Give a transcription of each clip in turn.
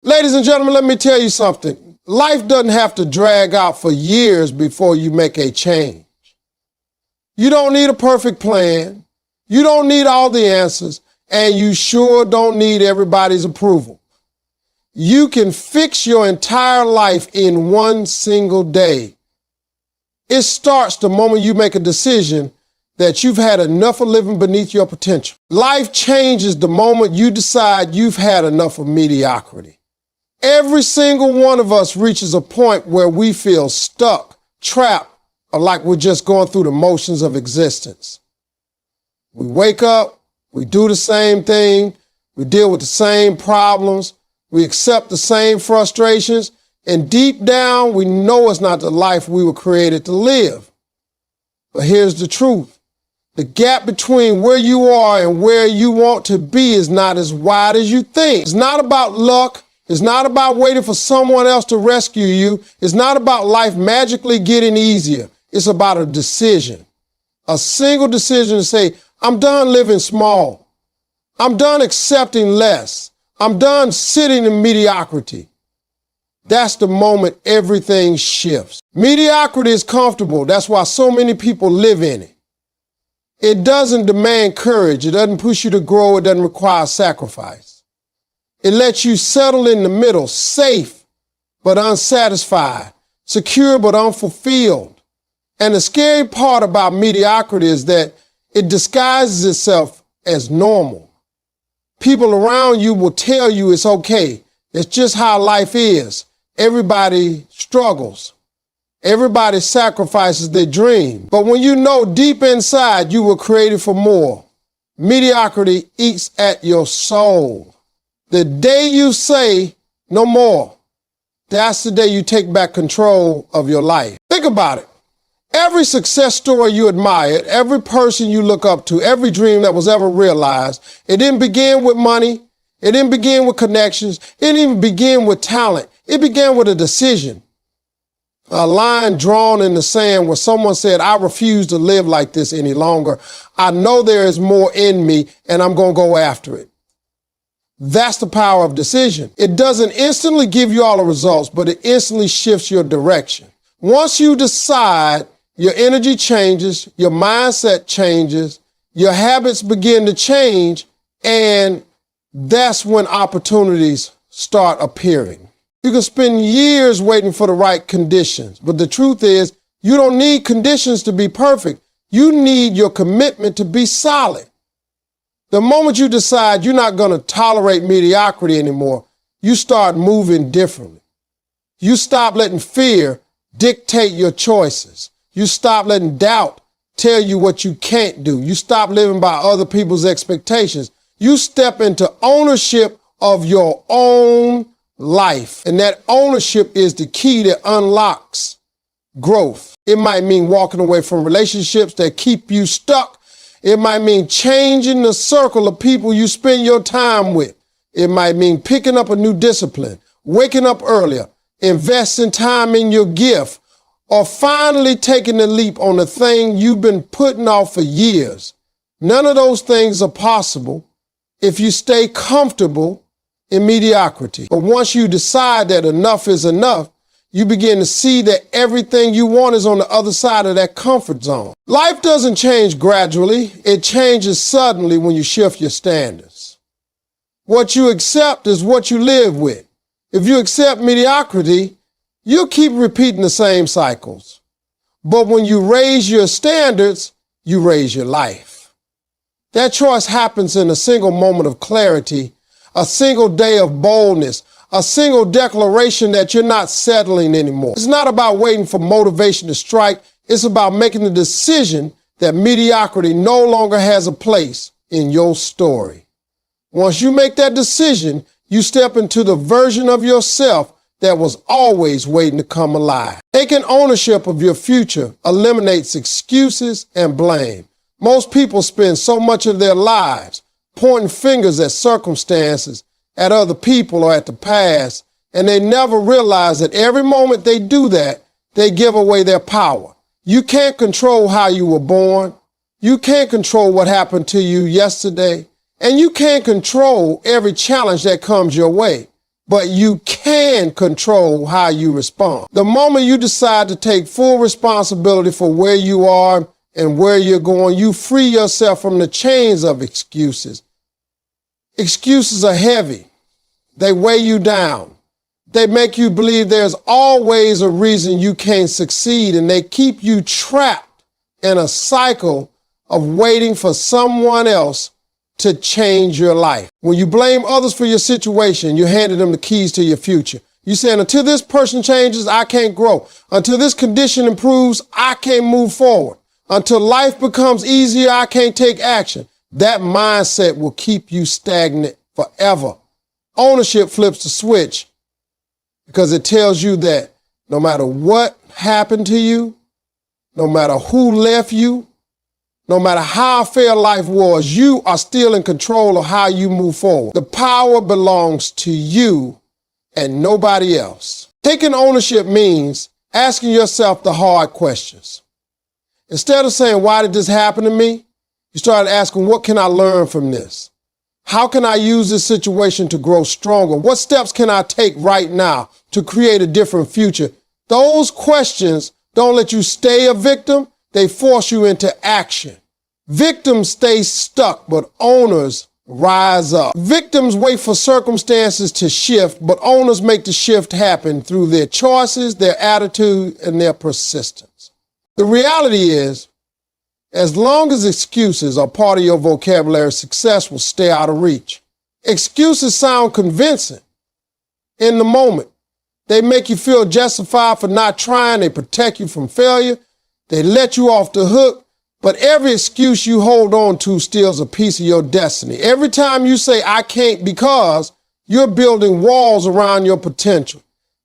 Ladies and gentlemen, let me tell you something. Life doesn't have to drag out for years before you make a change. You don't need a perfect plan. You don't need all the answers, and you sure don't need everybody's approval. You can fix your entire life in one single day. It starts the moment you make a decision that you've had enough of living beneath your potential. Life changes the moment you decide you've had enough of mediocrity. Every single one of us reaches a point where we feel stuck, trapped, or like we're just going through the motions of existence. We wake up, we do the same thing, we deal with the same problems, we accept the same frustrations, and deep down, we know it's not the life we were created to live. But here's the truth. The gap between where you are and where you want to be is not as wide as you think. It's not about luck. It's not about waiting for someone else to rescue you. It's not about life magically getting easier. It's about a decision. A single decision to say, I'm done living small. I'm done accepting less. I'm done sitting in mediocrity. That's the moment everything shifts. Mediocrity is comfortable. That's why so many people live in it. It doesn't demand courage. It doesn't push you to grow. It doesn't require sacrifice. It lets you settle in the middle, safe but unsatisfied, secure but unfulfilled. And the scary part about mediocrity is that it disguises itself as normal. People around you will tell you it's okay. It's just how life is. Everybody struggles. Everybody sacrifices their dream. But when you know deep inside you were created for more, mediocrity eats at your soul. The day you say no more, that's the day you take back control of your life. Think about it. Every success story you admired, every person you look up to, every dream that was ever realized, it didn't begin with money. It didn't begin with connections. It didn't even begin with talent. It began with a decision. A line drawn in the sand where someone said, I refuse to live like this any longer. I know there is more in me and I'm going to go after it. That's the power of decision. It doesn't instantly give you all the results, but it instantly shifts your direction. Once you decide, your energy changes, your mindset changes, your habits begin to change, and that's when opportunities start appearing. You can spend years waiting for the right conditions, but the truth is, you don't need conditions to be perfect. You need your commitment to be solid. The moment you decide you're not going to tolerate mediocrity anymore, you start moving differently. You stop letting fear dictate your choices. You stop letting doubt tell you what you can't do. You stop living by other people's expectations. You step into ownership of your own life. And that ownership is the key that unlocks growth. It might mean walking away from relationships that keep you stuck. It might mean changing the circle of people you spend your time with. It might mean picking up a new discipline, waking up earlier, investing time in your gift, or finally taking the leap on the thing you've been putting off for years. None of those things are possible if you stay comfortable in mediocrity. But once you decide that enough is enough, you begin to see that everything you want is on the other side of that comfort zone. Life doesn't change gradually. It changes suddenly when you shift your standards. What you accept is what you live with. If you accept mediocrity, you'll keep repeating the same cycles. But when you raise your standards, you raise your life. That choice happens in a single moment of clarity, a single day of boldness, a single declaration that you're not settling anymore. It's not about waiting for motivation to strike. It's about making the decision that mediocrity no longer has a place in your story. Once you make that decision, you step into the version of yourself that was always waiting to come alive. Taking ownership of your future eliminates excuses and blame. Most people spend so much of their lives pointing fingers at circumstances, at other people or at the past, and they never realize that every moment they do that, they give away their power. You can't control how you were born. You can't control what happened to you yesterday, and you can't control every challenge that comes your way. but you can control how you respond. The moment you decide to take full responsibility for where you are and where you're going, you free yourself from the chains of excuses. Excuses are heavy. They weigh you down. They make you believe there's always a reason you can't succeed, and they keep you trapped in a cycle of waiting for someone else to change your life. When you blame others for your situation, you're handing them the keys to your future. You're saying, until this person changes, I can't grow. Until this condition improves, I can't move forward. Until life becomes easier, I can't take action. That mindset will keep you stagnant forever. Ownership flips the switch because it tells you that no matter what happened to you, no matter who left you, no matter how fair life was, you are still in control of how you move forward. The power belongs to you and nobody else. Taking ownership means asking yourself the hard questions. Instead of saying, why did this happen to me? You start asking, what can I learn from this? How can I use this situation to grow stronger? What steps can I take right now to create a different future? Those questions don't let you stay a victim. They force you into action. Victims stay stuck, but owners rise up. Victims wait for circumstances to shift, but owners make the shift happen through their choices, their attitude, and their persistence. The reality is, as long as excuses are part of your vocabulary, success will stay out of reach. Excuses sound convincing in the moment. They make you feel justified for not trying. They protect you from failure. They let you off the hook. But every excuse you hold on to steals a piece of your destiny. Every time you say, I can't because, you're building walls around your potential.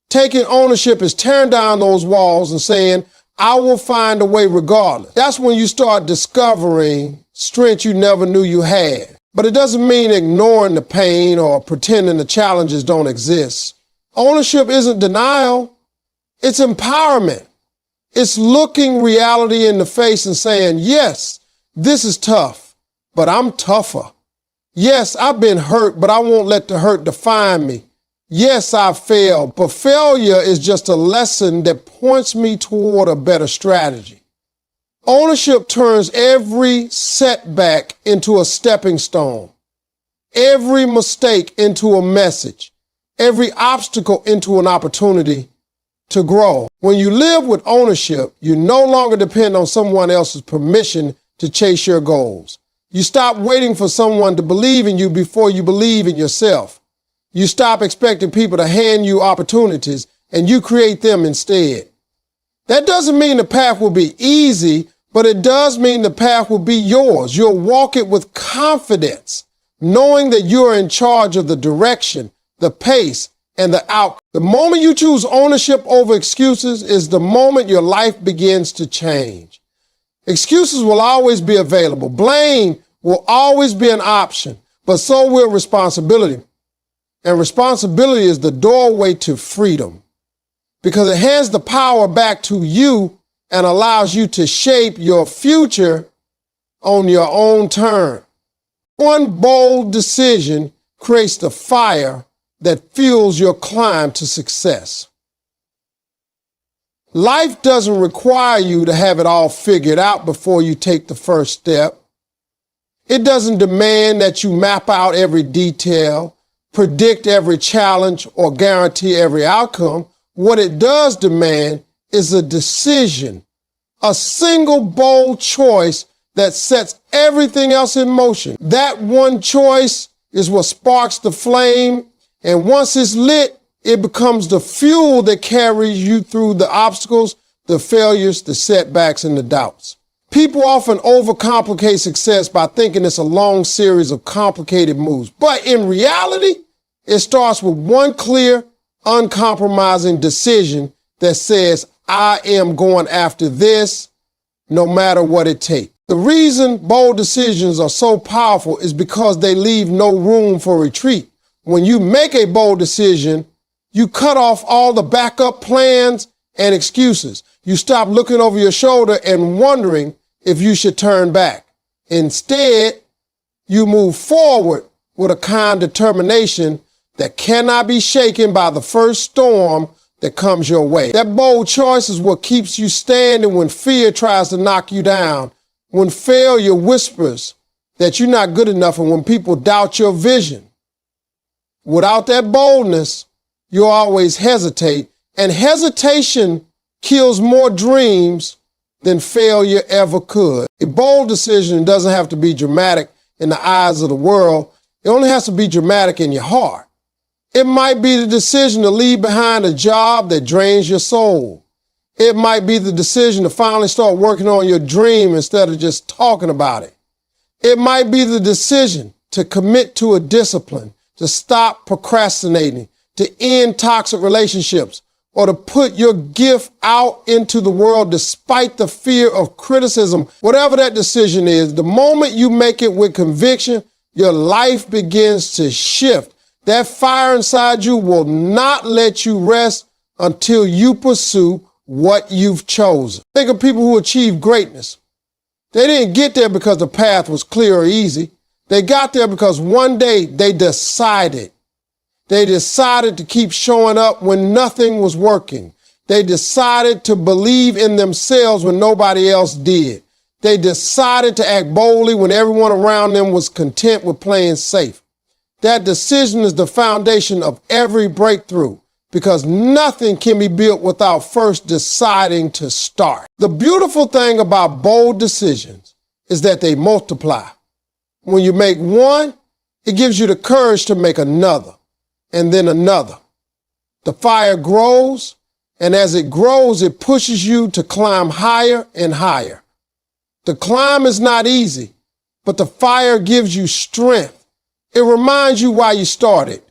Taking ownership is tearing down those walls and saying, I will find a way regardless. That's when you start discovering strength you never knew you had. But it doesn't mean ignoring the pain or pretending the challenges don't exist. Ownership isn't denial. It's empowerment. It's looking reality in the face and saying, yes, this is tough, but I'm tougher. Yes, I've been hurt, but I won't let the hurt define me. Yes, I failed, but failure is just a lesson that points me toward a better strategy. Ownership turns every setback into a stepping stone, every mistake into a message, every obstacle into an opportunity to grow. When you live with ownership, you no longer depend on someone else's permission to chase your goals. You stop waiting for someone to believe in you before you believe in yourself. You stop expecting people to hand you opportunities and you create them instead. That doesn't mean the path will be easy, but it does mean the path will be yours. You'll walk it with confidence, knowing that you're in charge of the direction, the pace, and the outcome. The moment you choose ownership over excuses is the moment your life begins to change. Excuses will always be available. Blame will always be an option, but so will responsibility. And responsibility is the doorway to freedom because it hands the power back to you and allows you to shape your future on your own terms. One bold decision creates the fire that fuels your climb to success. Life doesn't require you to have it all figured out before you take the first step. It doesn't demand that you map out every detail, predict every challenge, or guarantee every outcome. What it does demand is a decision, a single bold choice that sets everything else in motion. That one choice is what sparks the flame, and once it's lit, it becomes the fuel that carries you through the obstacles, the failures, the setbacks, and the doubts. People often overcomplicate success by thinking it's a long series of complicated moves. But in reality, it starts with one clear, uncompromising decision that says, I am going after this no matter what it takes. The reason bold decisions are so powerful is because they leave no room for retreat. When you make a bold decision, you cut off all the backup plans and excuses. You stop looking over your shoulder and wondering if you should turn back. Instead, you move forward with a calm determination that cannot be shaken by the first storm that comes your way. That bold choice is what keeps you standing when fear tries to knock you down, when failure whispers that you're not good enough, and when people doubt your vision. Without that boldness, you'll always hesitate, and hesitation kills more dreams than failure ever could. A bold decision doesn't have to be dramatic in the eyes of the world. It only has to be dramatic in your heart. It might be the decision to leave behind a job that drains your soul. It might be the decision to finally start working on your dream instead of just talking about it. It might be the decision to commit to a discipline, to stop procrastinating, to end toxic relationships, or to put your gift out into the world despite the fear of criticism. Whatever that decision is, the moment you make it with conviction, your life begins to shift. That fire inside you will not let you rest until you pursue what you've chosen. Think of people who achieve greatness. They didn't get there because the path was clear or easy. They got there because one day they decided. They decided to keep showing up when nothing was working. They decided to believe in themselves when nobody else did. They decided to act boldly when everyone around them was content with playing safe. That decision is the foundation of every breakthrough, because nothing can be built without first deciding to start. The beautiful thing about bold decisions is that they multiply. When you make one, it gives you the courage to make another, and then another. The fire grows, and as it grows, it pushes you to climb higher and higher. The climb is not easy, but the fire gives you strength. It reminds you why you started.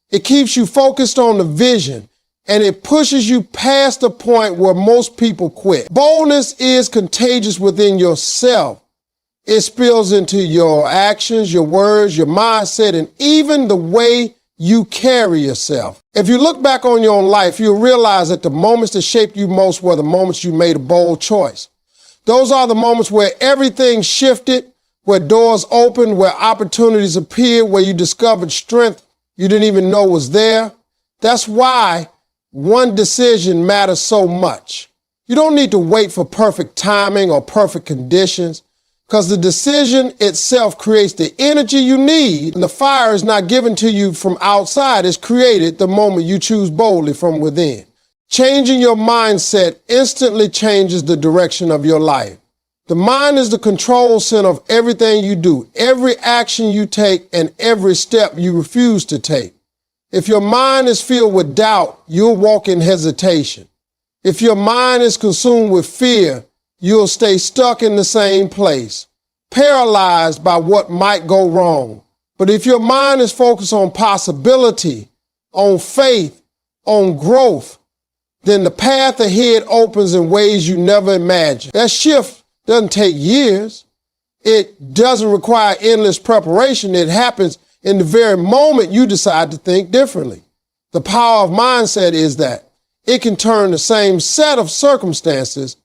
It keeps you focused on the vision, and it pushes you past the point where most people quit. Boldness is contagious within yourself. It spills into your actions, your words, your mindset, and even the way you carry yourself. If you look back on your own life, you'll realize that the moments that shaped you most were the moments you made a bold choice. Those are the moments where everything shifted, where doors opened, where opportunities appeared, where you discovered strength you didn't even know was there. That's why one decision matters so much. You don't need to wait for perfect timing or perfect conditions, because the decision itself creates the energy you need, and the fire is not given to you from outside. It's created the moment you choose boldly from within. Changing your mindset instantly changes the direction of your life. The mind is the control center of everything you do, every action you take, and every step you refuse to take. If your mind is filled with doubt, you'll walk in hesitation. If your mind is consumed with fear, you'll stay stuck in the same place, paralyzed by what might go wrong. But if your mind is focused on possibility, on faith, on growth, then the path ahead opens in ways you never imagined. That shift doesn't take years. It doesn't require endless preparation. It happens in the very moment you decide to think differently. The power of mindset is that it can turn the same set of circumstances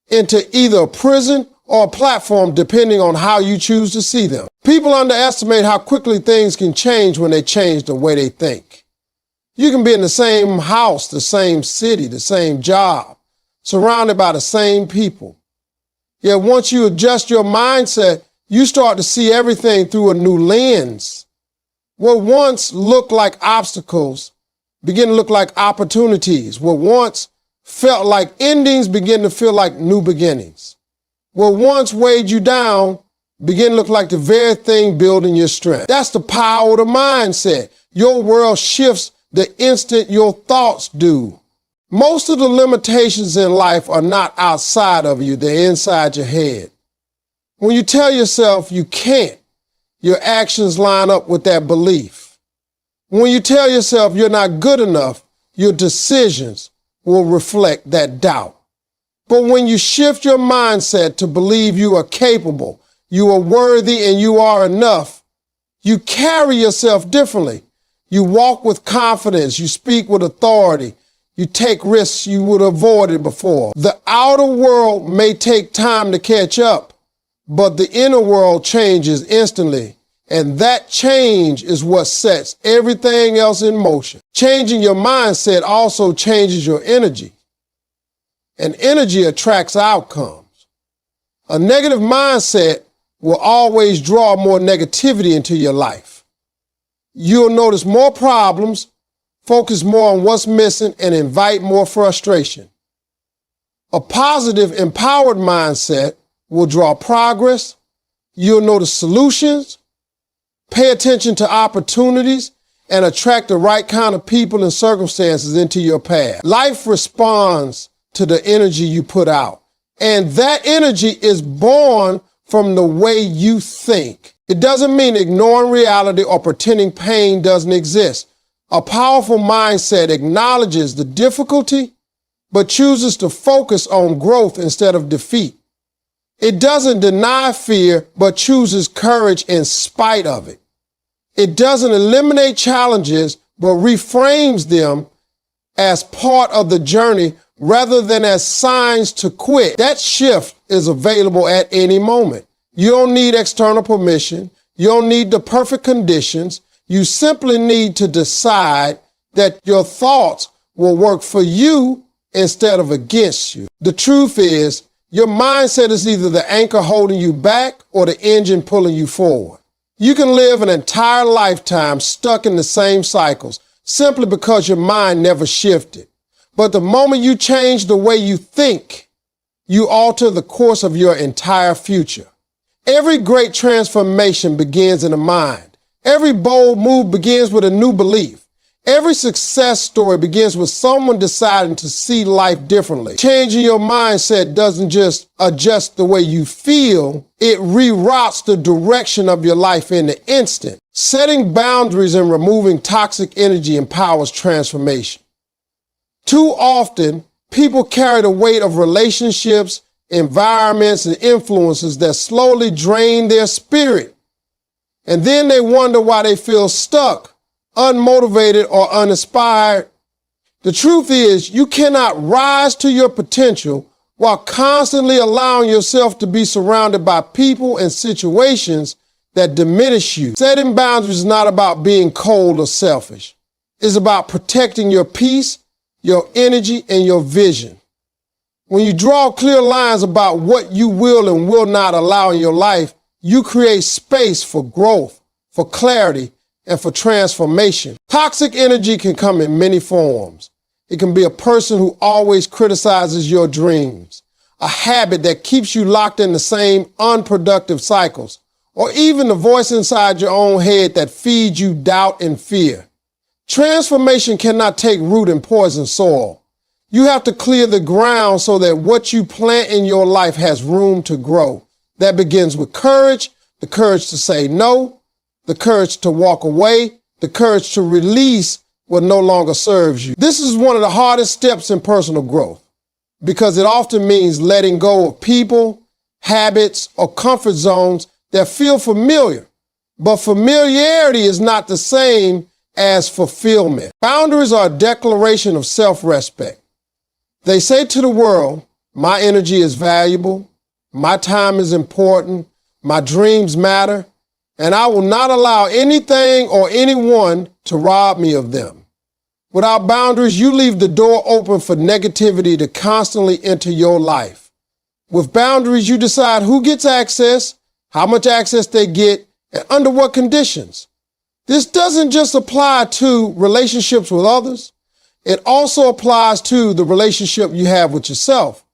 into either a prison or a platform, depending on how you choose to see them. People underestimate how quickly things can change when they change the way they think. You can be in the same house, the same city, the same job, surrounded by the same people. Yet once you adjust your mindset, you start to see everything through a new lens. What once looked like obstacles begin to look like opportunities. What once felt like endings begin to feel like new beginnings. What once weighed you down begin to look like the very thing building your strength. That's the power of the mindset. Your world shifts the instant your thoughts do. Most of the limitations in life are not outside of you, they're inside your head. When you tell yourself you can't, your actions line up with that belief. When you tell yourself you're not good enough, your decisions will reflect that doubt. But when you shift your mindset to believe you are capable, you are worthy, and you are enough, you carry yourself differently. You walk with confidence, you speak with authority, you take risks you would have avoided before. The outer world may take time to catch up, but the inner world changes instantly. And that change is what sets everything else in motion. Changing your mindset also changes your energy. And energy attracts outcomes. A negative mindset will always draw more negativity into your life. You'll notice more problems, focus more on what's missing, and invite more frustration. A positive, empowered mindset will draw progress. You'll notice solutions, pay attention to opportunities, and attract the right kind of people and circumstances into your path. Life responds to the energy you put out, and that energy is born from the way you think. It doesn't mean ignoring reality or pretending pain doesn't exist. A powerful mindset acknowledges the difficulty, but chooses to focus on growth instead of defeat. It doesn't deny fear, but chooses courage in spite of it. It doesn't eliminate challenges, but reframes them as part of the journey rather than as signs to quit. That shift is available at any moment. You don't need external permission. You don't need the perfect conditions. You simply need to decide that your thoughts will work for you instead of against you. The truth is, your mindset is either the anchor holding you back or the engine pulling you forward. You can live an entire lifetime stuck in the same cycles simply because your mind never shifted. But the moment you change the way you think, you alter the course of your entire future. Every great transformation begins in the mind. Every bold move begins with a new belief. Every success story begins with someone deciding to see life differently. Changing your mindset doesn't just adjust the way you feel, it reroutes the direction of your life in an instant. Setting boundaries and removing toxic energy empowers transformation. Too often, people carry the weight of relationships, environments, and influences that slowly drain their spirit. And then they wonder why they feel stuck, unmotivated, or uninspired. The truth is, you cannot rise to your potential while constantly allowing yourself to be surrounded by people and situations that diminish you. Setting boundaries is not about being cold or selfish. It's about protecting your peace, your energy, and your vision. When you draw clear lines about what you will and will not allow in your life, you create space for growth, for clarity, and for transformation. Toxic energy can come in many forms. It can be a person who always criticizes your dreams, a habit that keeps you locked in the same unproductive cycles, or even the voice inside your own head that feeds you doubt and fear. Transformation cannot take root in poison soil. You have to clear the ground so that what you plant in your life has room to grow. That begins with courage, the courage to say no, the courage to walk away, the courage to release what no longer serves you. This is one of the hardest steps in personal growth because it often means letting go of people, habits, or comfort zones that feel familiar. But familiarity is not the same as fulfillment. Boundaries are a declaration of self-respect. They say to the world, my energy is valuable, my time is important, my dreams matter, and I will not allow anything or anyone to rob me of them. Without boundaries, you leave the door open for negativity to constantly enter your life. With boundaries, you decide who gets access, how much access they get, and under what conditions. This doesn't just apply to relationships with others. It also applies to the relationship you have with yourself.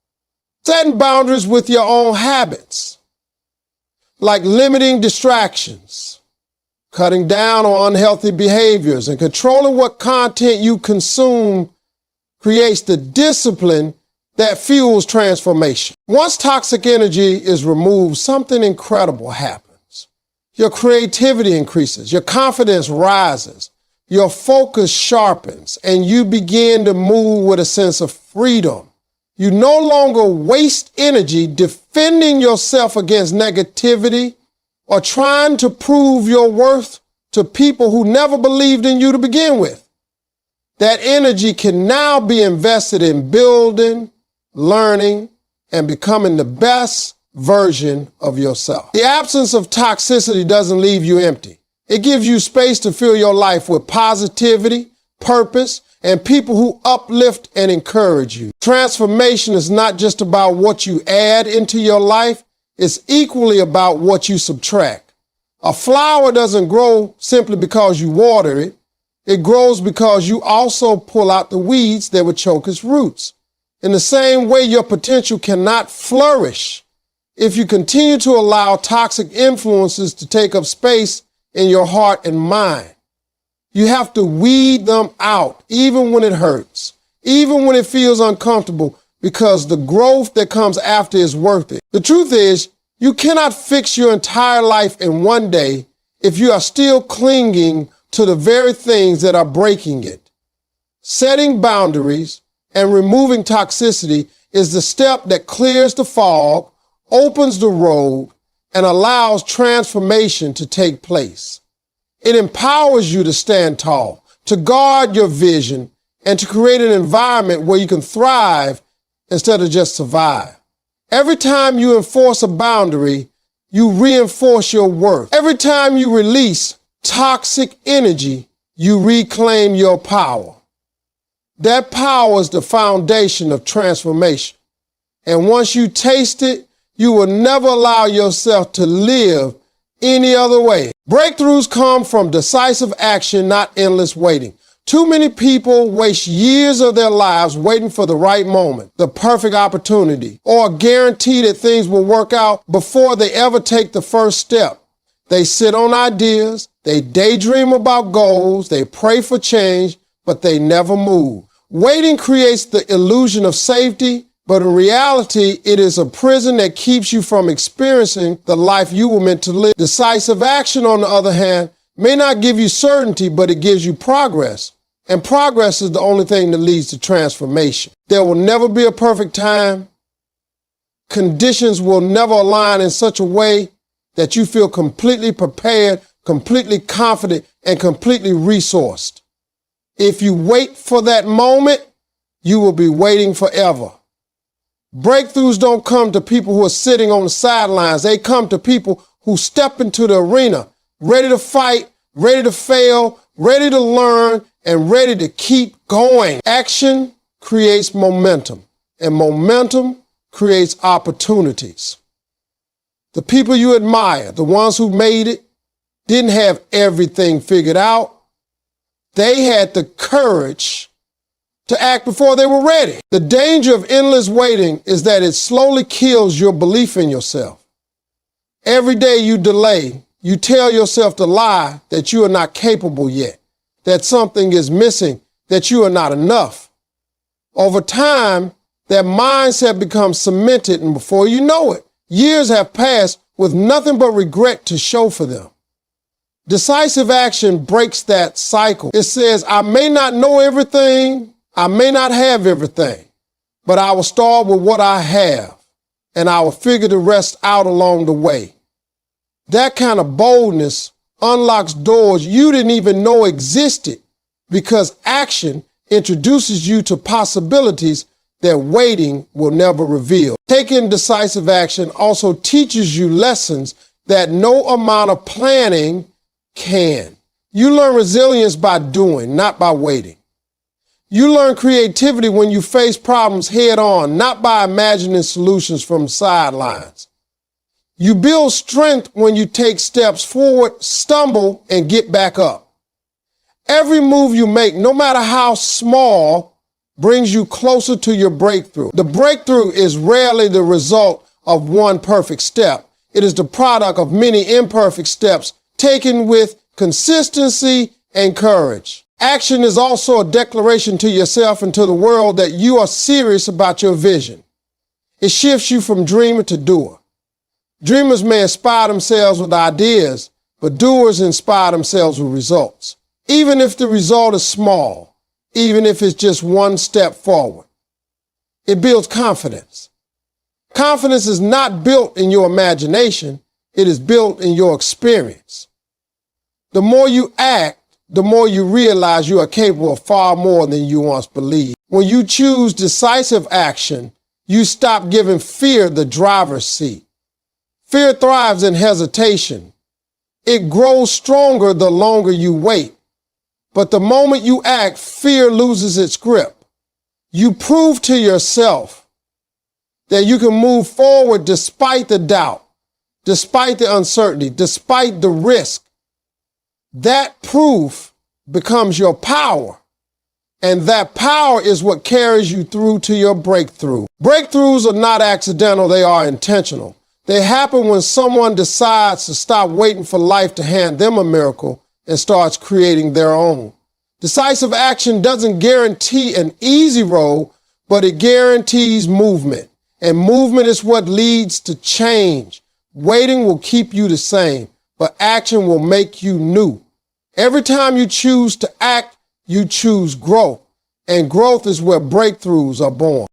Setting boundaries with your own habits, like limiting distractions, cutting down on unhealthy behaviors, and controlling what content you consume creates the discipline that fuels transformation. Once toxic energy is removed, something incredible happens. Your creativity increases, your confidence rises, your focus sharpens, and you begin to move with a sense of freedom. You no longer waste energy defending yourself against negativity or trying to prove your worth to people who never believed in you to begin with. That energy can now be invested in building, learning, and becoming the best version of yourself. The absence of toxicity doesn't leave you empty. It gives you space to fill your life with positivity, purpose, and people who uplift and encourage you. Transformation is not just about what you add into your life, it's equally about what you subtract. A flower doesn't grow simply because you water it. It grows because you also pull out the weeds that would choke its roots. In the same way, your potential cannot flourish if you continue to allow toxic influences to take up space in your heart and mind. You have to weed them out, even when it hurts, even when it feels uncomfortable, because the growth that comes after is worth it. The truth is, you cannot fix your entire life in one day if you are still clinging to the very things that are breaking it. Setting boundaries and removing toxicity is the step that clears the fog, opens the road, and allows transformation to take place. It empowers you to stand tall, to guard your vision, and to create an environment where you can thrive instead of just survive. Every time you enforce a boundary, you reinforce your worth. Every time you release toxic energy, you reclaim your power. That power is the foundation of transformation. And once you taste it, you will never allow yourself to live any other way. Breakthroughs come from decisive action, not endless waiting. Too many people waste years of their lives waiting for the right moment, the perfect opportunity, or a guarantee that things will work out before they ever take the first step. They sit on ideas, they daydream about goals, they pray for change, but they never move. Waiting creates the illusion of safety, but in reality, it is a prison that keeps you from experiencing the life you were meant to live. Decisive action, on the other hand, may not give you certainty, but it gives you progress. And progress is the only thing that leads to transformation. There will never be a perfect time. Conditions will never align in such a way that you feel completely prepared, completely confident, and completely resourced. If you wait for that moment, you will be waiting forever. Breakthroughs don't come to people who are sitting on the sidelines. They come to people who step into the arena, ready to fight, ready to fail, ready to learn, and ready to keep going. Action creates momentum, and momentum creates opportunities. The people you admire, the ones who made it, didn't have everything figured out. They had the courage to act before they were ready. The danger of endless waiting is that it slowly kills your belief in yourself. Every day you delay, you tell yourself the lie that you are not capable yet, that something is missing, that you are not enough. Over time, that mindset becomes cemented, and before you know it, years have passed with nothing but regret to show for them. Decisive action breaks that cycle. It says, I may not know everything, I may not have everything, but I will start with what I have, and I will figure the rest out along the way. That kind of boldness unlocks doors you didn't even know existed, because action introduces you to possibilities that waiting will never reveal. Taking decisive action also teaches you lessons that no amount of planning can. You learn resilience by doing, not by waiting. You learn creativity when you face problems head on, not by imagining solutions from the sidelines. You build strength when you take steps forward, stumble, and get back up. Every move you make, no matter how small, brings you closer to your breakthrough. The breakthrough is rarely the result of one perfect step. It is the product of many imperfect steps taken with consistency and courage. Action is also a declaration to yourself and to the world that you are serious about your vision. It shifts you from dreamer to doer. Dreamers may inspire themselves with ideas, but doers inspire themselves with results. Even if the result is small, even if it's just one step forward. It builds confidence. Confidence is not built in your imagination, it is built in your experience. The more you act, the more you realize you are capable of far more than you once believed. When you choose decisive action, you stop giving fear the driver's seat. Fear thrives in hesitation. It grows stronger the longer you wait. But the moment you act, fear loses its grip. You prove to yourself that you can move forward despite the doubt, despite the uncertainty, despite the risk. That proof becomes your power. And that power is what carries you through to your breakthrough. Breakthroughs are not accidental, they are intentional. They happen when someone decides to stop waiting for life to hand them a miracle and starts creating their own. Decisive action doesn't guarantee an easy road, but it guarantees movement. And movement is what leads to change. Waiting will keep you the same, but action will make you new. Every time you choose to act, you choose growth. And growth is where breakthroughs are born.